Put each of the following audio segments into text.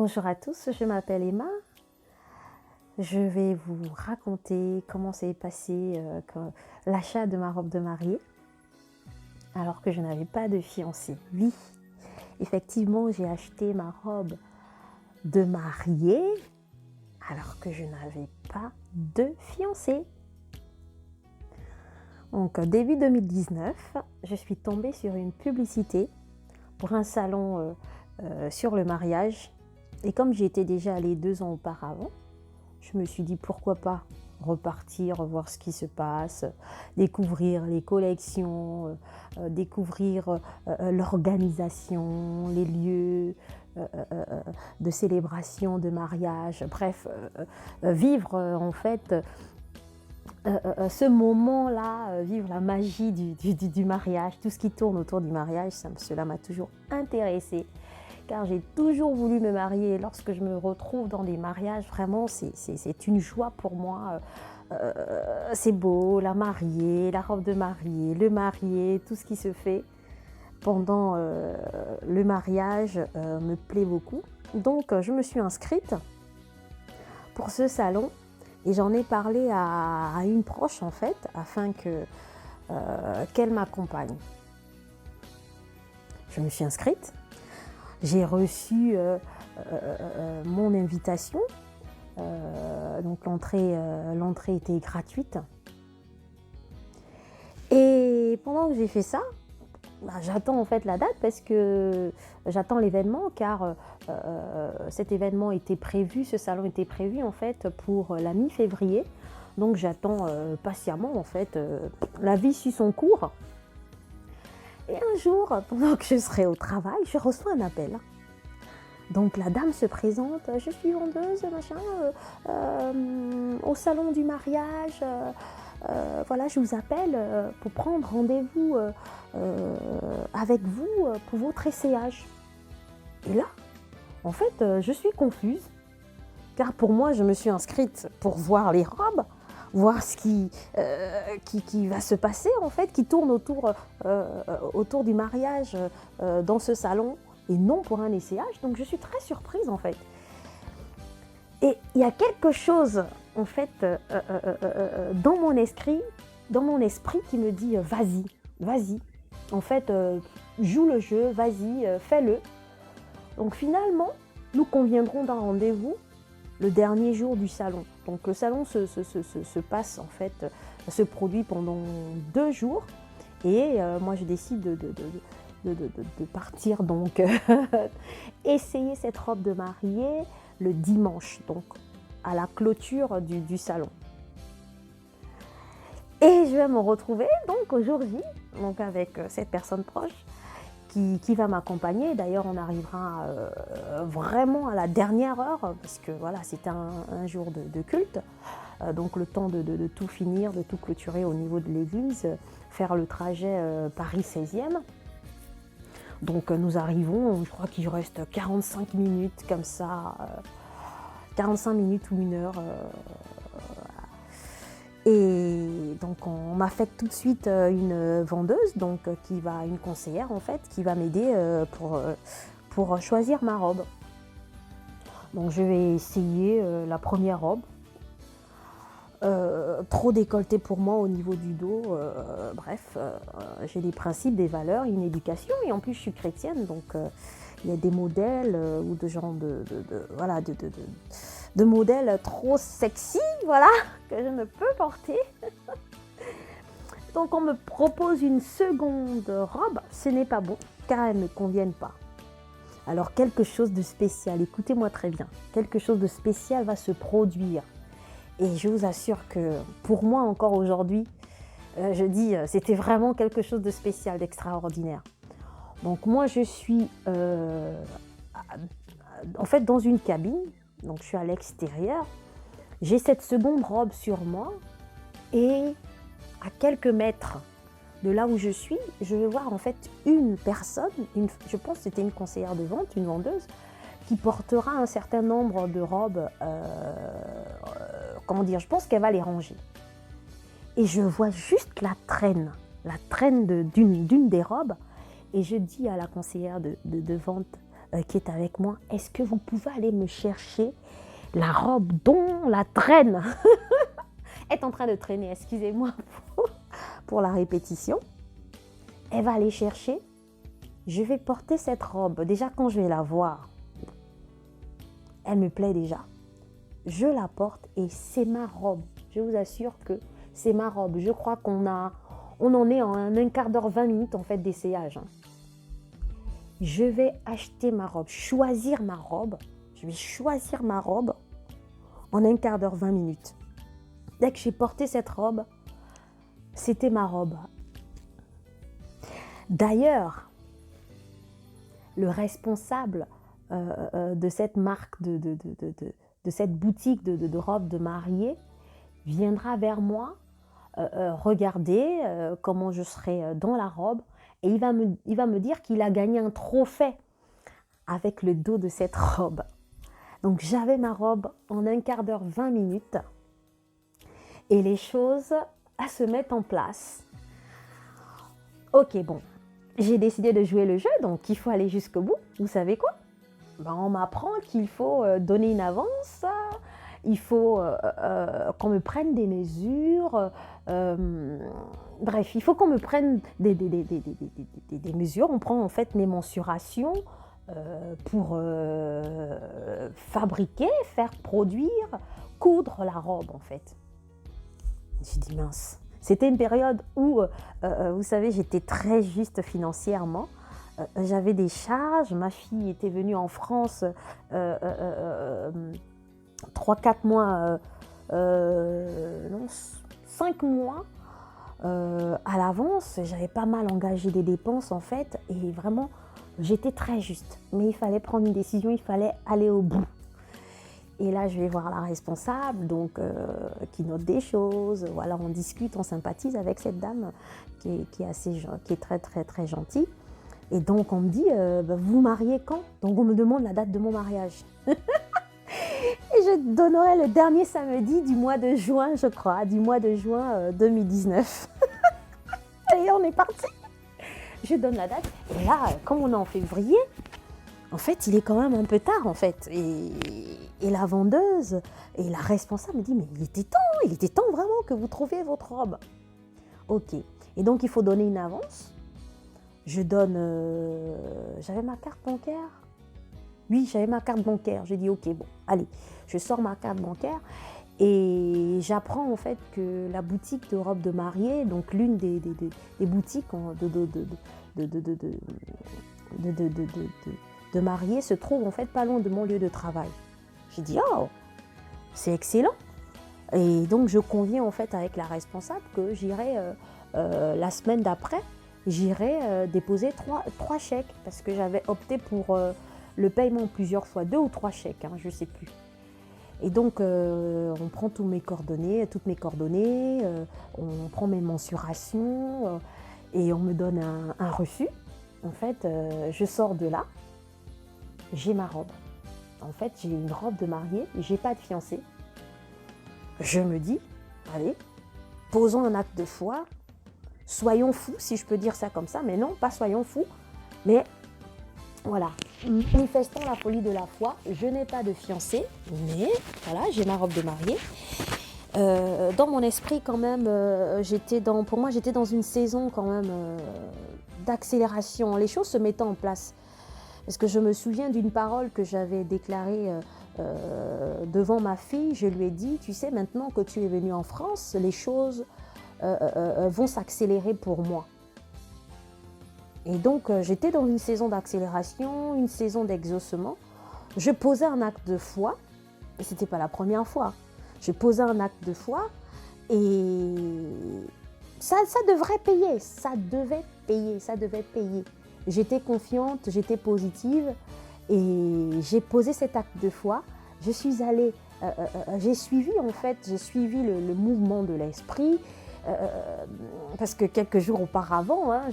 Bonjour à tous, je m'appelle Emma. Je vais vous raconter comment s'est passé l'achat de ma robe de mariée alors que je n'avais pas de fiancé. Oui, effectivement, j'ai acheté ma robe de mariée alors que je n'avais pas de fiancé. Donc, début 2019, je suis tombée sur une publicité pour un salon sur le mariage. Et comme j'y étais déjà allée 2 ans auparavant, je me suis dit pourquoi pas repartir, voir ce qui se passe, découvrir les collections, découvrir l'organisation, les lieux de célébration, de mariage, bref, vivre en fait ce moment-là, vivre la magie du mariage, tout ce qui tourne autour du mariage, cela m'a toujours intéressée. Car j'ai toujours voulu me marier. Lorsque je me retrouve dans des mariages, vraiment, c'est une joie pour moi. C'est beau, la mariée, la robe de mariée, le marié, tout ce qui se fait pendant le mariage me plaît beaucoup. Donc, je me suis inscrite pour ce salon et j'en ai parlé à une proche, en fait, afin qu'elle m'accompagne. Je me suis inscrite. J'ai reçu mon invitation, donc l'entrée était gratuite. Et pendant que j'ai fait ça, j'attends en fait la date parce que j'attends l'événement car cet événement était prévu, ce salon était prévu en fait pour la mi-février. Donc j'attends patiemment en fait, la vie suit son cours. Et un jour, pendant que je serai au travail, je reçois un appel. Donc la dame se présente, je suis vendeuse, machin, au salon du mariage. Voilà, je vous appelle pour prendre rendez-vous avec vous pour votre essayage. Et là, en fait, je suis confuse. Car pour moi, je me suis inscrite pour voir les robes, voir ce qui va se passer en fait, qui tourne autour du mariage dans ce salon et non pour un essayage. Donc je suis très surprise en fait. Et il y a quelque chose en fait dans mon esprit qui me dit vas-y, vas-y. En fait, joue le jeu, vas-y, fais-le. Donc finalement, nous conviendrons d'un rendez-vous le dernier jour du salon. Donc le salon se passe en fait, se produit pendant 2 jours et moi je décide de partir donc essayer cette robe de mariée le dimanche, donc à la clôture du salon. Et je vais me retrouver donc au jour J, donc avec cette personne proche qui va m'accompagner. D'ailleurs, on arrivera vraiment à la dernière heure, parce que voilà, c'est un jour de culte. Donc le temps de tout finir, de tout clôturer au niveau de l'église, faire le trajet Paris 16e. Donc nous arrivons, je crois qu'il reste 45 minutes comme ça, 45 minutes ou 1 heure. Et donc on m'a fait tout de suite une vendeuse, donc une conseillère en fait, qui va m'aider pour choisir ma robe. Donc je vais essayer la première robe. Trop décolleté pour moi au niveau du dos, bref, j'ai des principes, des valeurs, une éducation et en plus je suis chrétienne, donc il y a des modèles ou de genre voilà, de modèles trop sexy, voilà, que je ne peux porter. Donc on me propose une seconde robe, ce n'est pas bon car elles ne conviennent pas. Alors quelque chose de spécial, écoutez-moi très bien, quelque chose de spécial va se produire. Et je vous assure que pour moi encore aujourd'hui, je dis c'était vraiment quelque chose de spécial, d'extraordinaire. Donc moi je suis en fait dans une cabine, donc je suis à l'extérieur, j'ai cette seconde robe sur moi et à quelques mètres de là où je suis, je vais voir en fait une personne, je pense que c'était une conseillère de vente, une vendeuse, qui portera un certain nombre de robes, comment dire, je pense qu'elle va les ranger. Et je vois juste la traîne d'une des robes, et je dis à la conseillère de vente, qui est avec moi, est-ce que vous pouvez aller me chercher la robe dont la traîne est en train de traîner, excusez-moi pour la répétition. Elle va aller chercher. Je vais porter cette robe. Déjà, quand je vais la voir, elle me plaît déjà. Je la porte et c'est ma robe. Je vous assure que c'est ma robe. Je crois on en est en un quart d'heure, 20 minutes en fait d'essayage. Je vais acheter ma robe, choisir ma robe. Je vais choisir ma robe en un quart d'heure, 20 minutes. Dès que j'ai porté cette robe, c'était ma robe. D'ailleurs, le responsable de cette marque, de cette boutique de robes de mariée, viendra vers moi regarder comment je serai dans la robe et il va me dire qu'il a gagné un trophée avec le dos de cette robe. Donc j'avais ma robe en un quart d'heure, 20 minutes et les choses se mettent en place. Ok, bon, j'ai décidé de jouer le jeu, donc il faut aller jusqu'au bout. Vous savez quoi? On m'apprend qu'il faut donner une avance, il faut qu'on me prenne des mesures, bref, il faut qu'on me prenne des mesures. On prend en fait mes mensurations pour fabriquer, faire produire, coudre la robe en fait. J'ai dit mince. C'était une période où, vous savez, j'étais très juste financièrement. J'avais des charges. Ma fille était venue en France 3-4 mois, non, 5 mois à l'avance. J'avais pas mal engagé des dépenses en fait. Et vraiment, j'étais très juste. Mais il fallait prendre une décision, il fallait aller au bout. Et là, je vais voir la responsable, donc qui note des choses. Voilà, on discute, on sympathise avec cette dame qui est très très très gentille. Et donc on me dit, vous vous mariez quand? Donc on me demande la date de mon mariage. Et je donnerai le dernier samedi du mois de juin, je crois, du mois de juin 2019. Et on est parti. Je donne la date. Et là, comme on est en février, en fait, il est quand même un peu tard, en fait. Et la vendeuse et la responsable me dit, mais il était temps vraiment que vous trouviez votre robe. Ok. Et donc, il faut donner une avance. Je donne... j'avais ma carte bancaire. Oui, j'avais ma carte bancaire. J'ai dit, ok, bon, allez. Je sors ma carte bancaire et j'apprends, en fait, que la boutique de robes de mariée, donc l'une des boutiques de mariée se trouve en fait pas loin de mon lieu de travail. J'ai dit oh, c'est excellent. Et donc je conviens en fait avec la responsable que j'irai la semaine d'après, j'irai déposer trois chèques parce que j'avais opté pour le paiement plusieurs fois, 2 ou 3 chèques, hein, je ne sais plus. Et donc on prend toutes mes coordonnées, on prend mes mensurations et on me donne un reçu. En fait, je sors de là. J'ai ma robe. En fait, j'ai une robe de mariée, j'ai pas de fiancé. Je me dis, allez, posons un acte de foi, soyons fous, si je peux dire ça comme ça, mais non, pas soyons fous, mais voilà, manifestons la folie de la foi. Je n'ai pas de fiancé, mais voilà, j'ai ma robe de mariée. Dans mon esprit, quand même, pour moi, j'étais dans une saison quand même d'accélération, les choses se mettant en place. Parce que je me souviens d'une parole que j'avais déclarée devant ma fille. Je lui ai dit, tu sais, maintenant que tu es venue en France, les choses vont s'accélérer pour moi. Et donc, j'étais dans une saison d'accélération, une saison d'exaucement. Je posais un acte de foi, et ce n'était pas la première fois. Je posais un acte de foi, et ça devrait payer, ça devait payer. J'étais confiante, j'étais positive et j'ai posé cet acte de foi. Je suis allée, j'ai suivi le mouvement de l'esprit parce que quelques jours auparavant, hein,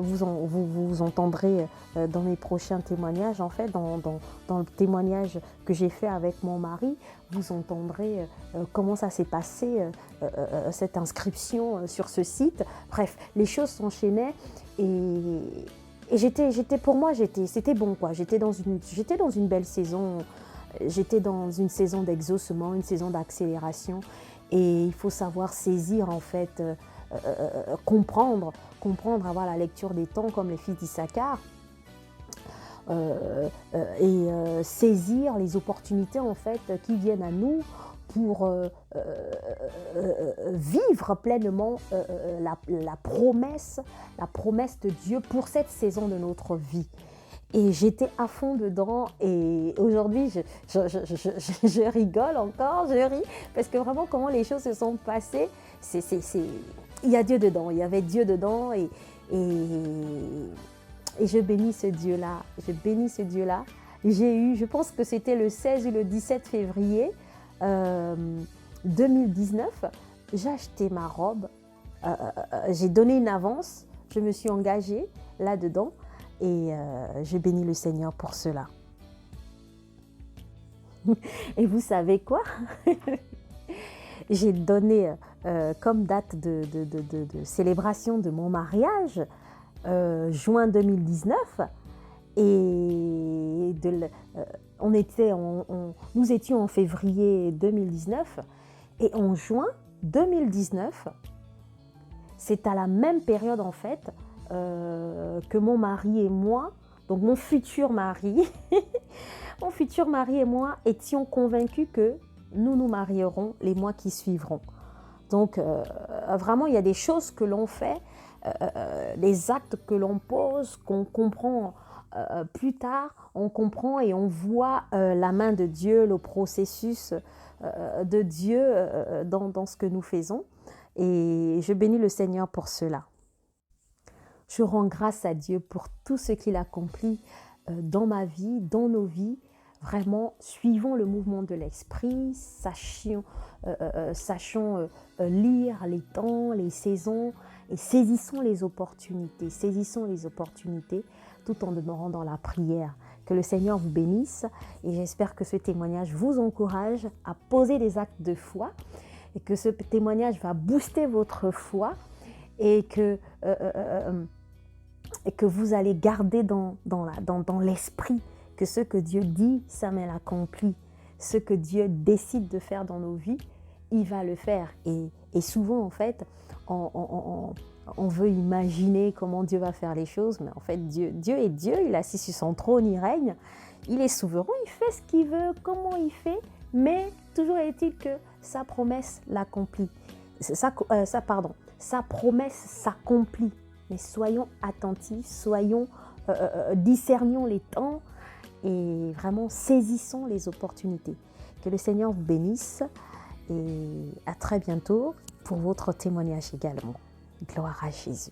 vous entendrez dans mes prochains témoignages, en fait, dans le témoignage que j'ai fait avec mon mari, vous entendrez comment ça s'est passé, cette inscription sur ce site. Bref, les choses s'enchaînaient et Et pour moi, c'était bon, quoi. J'étais dans une belle saison. J'étais dans une saison d'exaucement, une saison d'accélération. Et il faut savoir saisir, en fait, comprendre, avoir la lecture des temps comme les fils d'Issachar. Saisir les opportunités, en fait, qui viennent à nous pour vivre pleinement la promesse de Dieu pour cette saison de notre vie. Et j'étais à fond dedans et aujourd'hui, je rigole encore, je ris, parce que vraiment comment les choses se sont passées, il y a Dieu dedans, il y avait Dieu dedans et je bénis ce Dieu-là, je pense que c'était le 16 ou le 17 février 2019, j'ai acheté ma robe, j'ai donné une avance, je me suis engagée là-dedans et je bénis le Seigneur pour cela. Et vous savez quoi? J'ai donné comme date de célébration de mon mariage juin 2019 et nous étions en février 2019 et en juin 2019, c'est à la même période en fait que mon mari et moi, donc mon futur mari et moi étions convaincus que nous nous marierons les mois qui suivront. Donc vraiment il y a des choses que l'on fait, les actes que l'on pose, qu'on comprend plus tard, on comprend et on voit la main de Dieu, le processus de Dieu dans ce que nous faisons. Et je bénis le Seigneur pour cela. Je rends grâce à Dieu pour tout ce qu'il accomplit dans ma vie, dans nos vies. Vraiment, suivons le mouvement de l'esprit, sachons lire les temps, les saisons et saisissons les opportunités tout en demeurant dans la prière. Que le Seigneur vous bénisse et j'espère que ce témoignage vous encourage à poser des actes de foi et que ce témoignage va booster votre foi et que vous allez garder dans l'esprit que ce que Dieu dit, ça m'est accompli. Ce que Dieu décide de faire dans nos vies, il va le faire. Et souvent, en fait, on veut imaginer comment Dieu va faire les choses, mais en fait, Dieu est Dieu, il est assis sur son trône, il règne, il est souverain, il fait ce qu'il veut, comment il fait, mais toujours est-il que sa promesse l'accomplit. Sa promesse s'accomplit. Mais soyons attentifs, discernions les temps et vraiment saisissons les opportunités. Que le Seigneur vous bénisse et à très bientôt pour votre témoignage également. Gloire à Jésus.